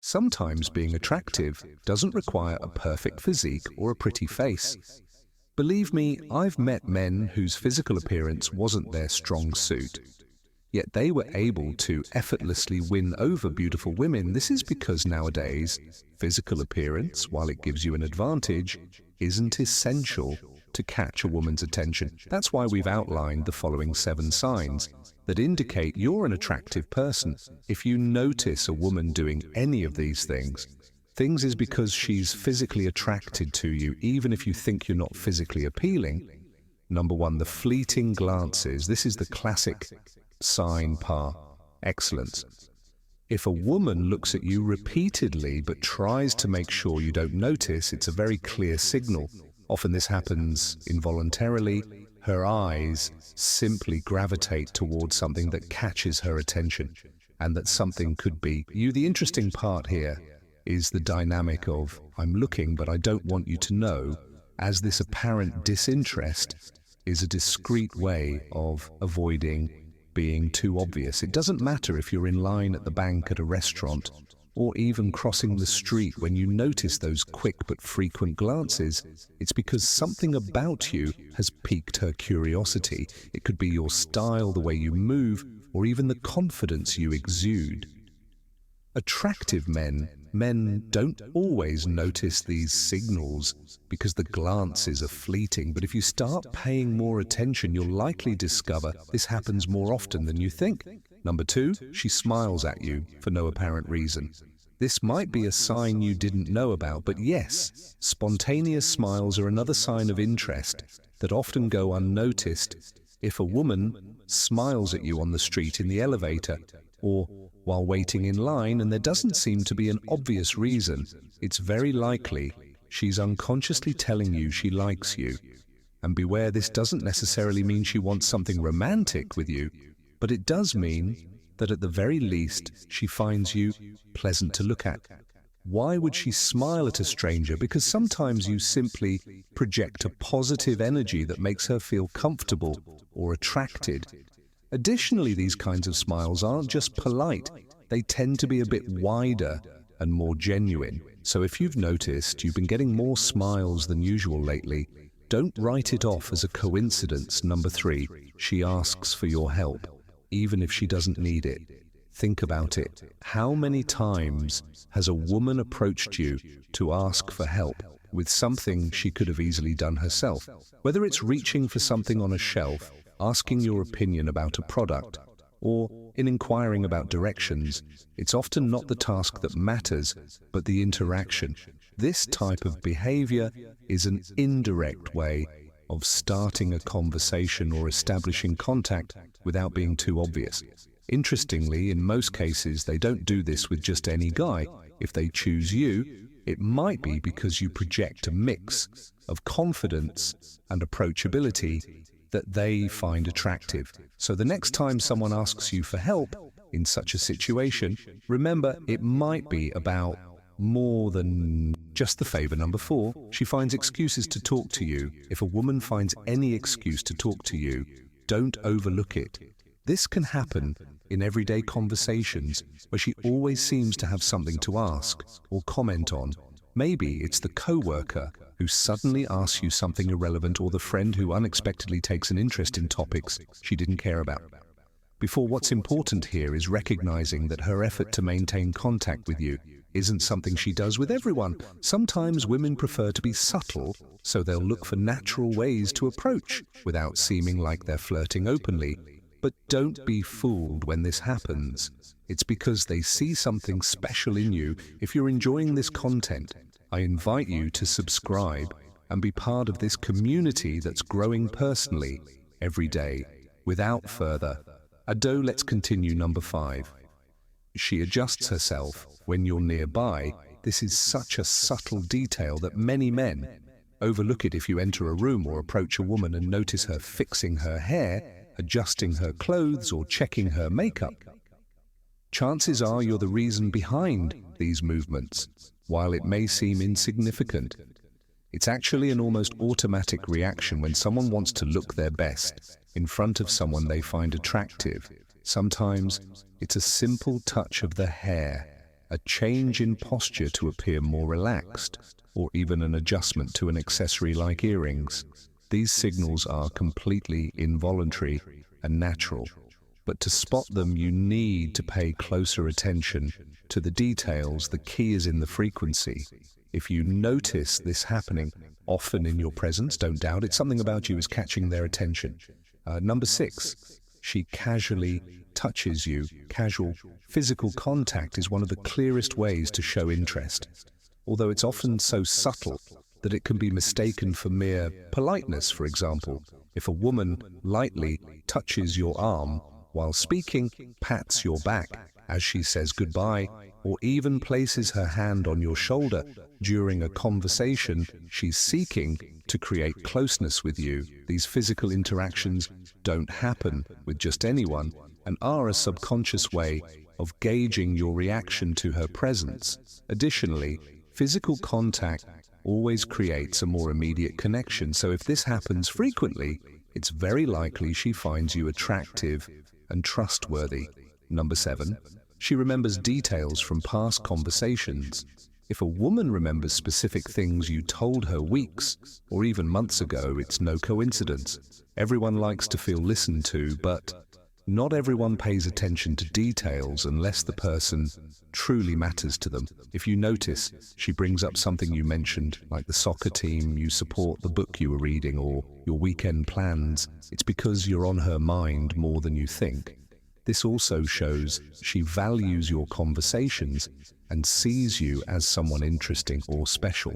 Sometimes being attractive doesn't require a perfect physique or a pretty face. Believe me, I've met men whose physical appearance wasn't their strong suit, yet they were able to effortlessly win over beautiful women. This is because nowadays, physical appearance, while it gives you an advantage, isn't essential to catch a woman's attention. That's why we've outlined the following 7 signs that indicate you're an attractive person. If you notice a woman doing any of these things is because she's physically attracted to you, even if you think you're not physically appealing. Number 1, the fleeting glances. This is the classic sign par excellence. If a woman looks at you repeatedly but tries to make sure you don't notice, it's a very clear signal. Often this happens involuntarily. Her eyes simply gravitate towards something that catches her attention, and that something could be you. The interesting part here is the dynamic of, I'm looking but I don't want you to know, as this apparent disinterest is a discreet way of avoiding being too obvious. It doesn't matter if you're in line at the bank at a restaurant, or even crossing the street. When you notice those quick but frequent glances, it's because something about you has piqued her curiosity. It could be your style, the way you move, or even the confidence you exude. Attractive men don't always notice these signals because the glances are fleeting, but if you start paying more attention, you'll likely discover this happens more often than you think. Number 2, she smiles at you for no apparent reason. This might be a sign you didn't know about, but yes, spontaneous smiles are another sign of interest that often go unnoticed. If a woman smiles at you on the street, in the elevator, or while waiting in line, and there doesn't seem to be an obvious reason, it's very likely she's unconsciously telling you she likes you. And beware, this doesn't necessarily mean she wants something romantic with you, but it does mean that at the very least she finds you pleasant to look at. Why would she smile at a stranger? Because sometimes you simply project a positive energy that makes her feel comfortable or attracted. Additionally, these kinds of smiles aren't just polite, they tend to be a bit wider and more genuine. So if you've noticed you've been getting more smiles than usual lately, don't write it off as a coincidence. Number 3, she asks for your help, even if she doesn't need it. Think about it. How many times has a woman approached you to ask for help with something she could have easily done herself? Whether it's reaching for something on a shelf, asking your opinion about a product, or in inquiring about directions, it's often not the task that matters, but the interaction. This type of behavior is an indirect way of starting a conversation or establishing contact without being too obvious. Interestingly, in most cases, they don't do this with just any guy. If they choose you, it might be because you project a mix of confidence and approachability that they find attractive. So the next time someone asks you for help in such a situation, remember it might be about more than just the favor. Number 4, she finds excuses to talk to you. If a woman finds any excuse to talk to you, don't overlook it. This can happen in everyday conversations where she always seems to have something to ask or comment on. Maybe it's the coworker who suddenly asks you something irrelevant, or the friend who unexpectedly takes an interest in topics she didn't care about. What's important here is recognizing that her effort to maintain contact with you isn't something she does with everyone. Sometimes women prefer to be subtle, so they'll look for natural ways to approach without seeming like they're flirting openly. But don't be fooled when this happens. It's because they see something special in you. If you're enjoying this content, I invite you to subscribe and be part of this community that's growing personally every day. Without further ado, let's continue. Number 5. She adjusts herself when you're nearby. This is such a subtle detail that many men overlook it. If you enter a room or approach a woman and notice her fixing her hair, adjusting her clothes, or checking her makeup, chances are you're the reason behind these movements. While it may seem insignificant, it's actually an almost automatic reaction when someone wants to look their best in front of someone they find attractive. Sometimes it's a simple touch of the hair, a change in posture to appear more relaxed, or even an adjustment to an accessory like earrings. These signals are completely involuntary and natural, but to spot them you need to pay closer attention to the details. The key is in the frequency. If you notice this happening often in your presence, don't doubt it. Something about you is catching their attention. Number 6, she casually touches you. Casual physical contact is one of the clearest ways to show interest, although it's often so subtle that it can be mistaken for mere politeness. For example, if a woman lightly touches your arm while speaking, pats your back as she says goodbye, or even places her hand on your shoulder during a conversation, she's seeking to create closeness with you. These physical interactions don't happen with just anyone and are a subconscious way of gauging your reaction to her presence. Additionally, physical contact always creates a more immediate connection, so if this happens frequently, it's very likely she finds you attractive and trustworthy. Number 7, she remembers details from past conversations. If a woman remembers specific things you told her weeks or even months ago, it's no coincidence. Everyone likes to feel listened to, but not everyone pays attention to details unless the person truly matters to them. If you notice she brings up something you mentioned, like the soccer team you support, the book you were reading, or your weekend plans, it's because you're on her mind more than you think. This also shows she values your conversations and sees you as someone interesting or special.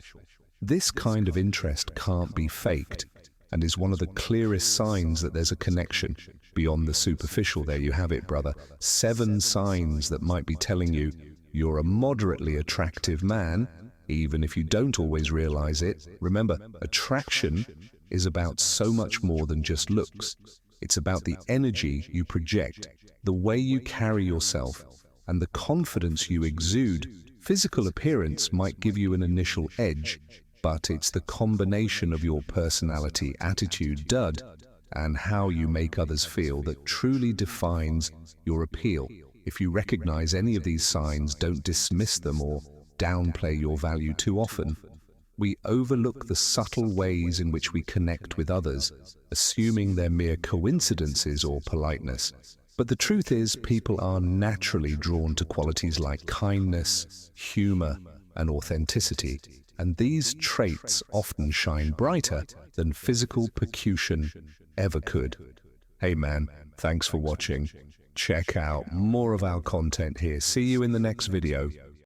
This kind of interest can't be faked and is one of the clearest signs that there's a connection beyond the superficial. There you have it, brother. 7 signs that might be telling you you're a moderately attractive man, even if you don't always realize it. Remember, attraction is about so much more than just looks. It's about the energy you project, the way you carry yourself, and the confidence you exude. Physical appearance might give you an initial edge, but it's the combination of your personality, attitude, and how you make others feel that truly defines your appeal. If you recognize any of these signs, don't dismiss them or downplay your value. Too often, we overlook the subtle ways in which we connect with others, assuming they're mere coincidences or politeness. But the truth is, people are naturally drawn to qualities like kindness, humor, and authenticity, and these traits often shine brighter than physical percussion ever could. Hey man, thanks for watching. Check out more of our content here. See you in the next video.